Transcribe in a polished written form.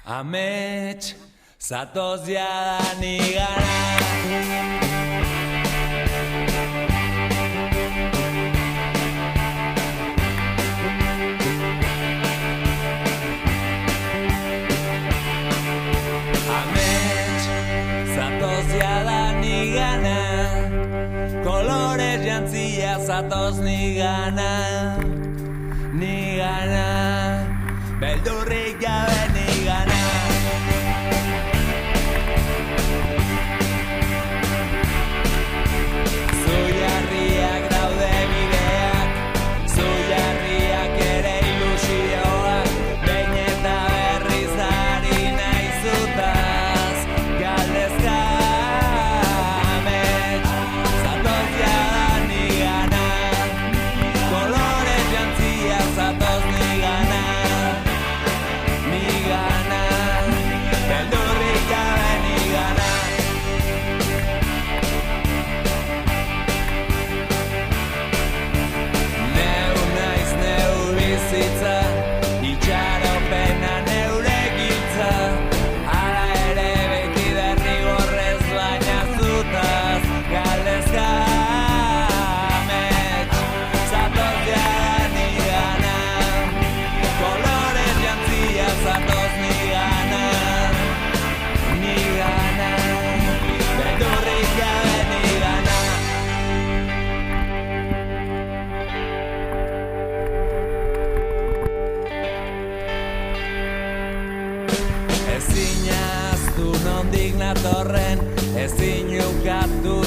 Amets, zatoz jada nigana. Kolorez jantzia zatoz nigana, nigana, beldurrik gabe nigana. Zu jarriak daude bideak, zu jarriak ere ilusioak, behin eta berriz ari naizutaz, galdezka. Ezin ahaztu nondik natorren, ezin ukatu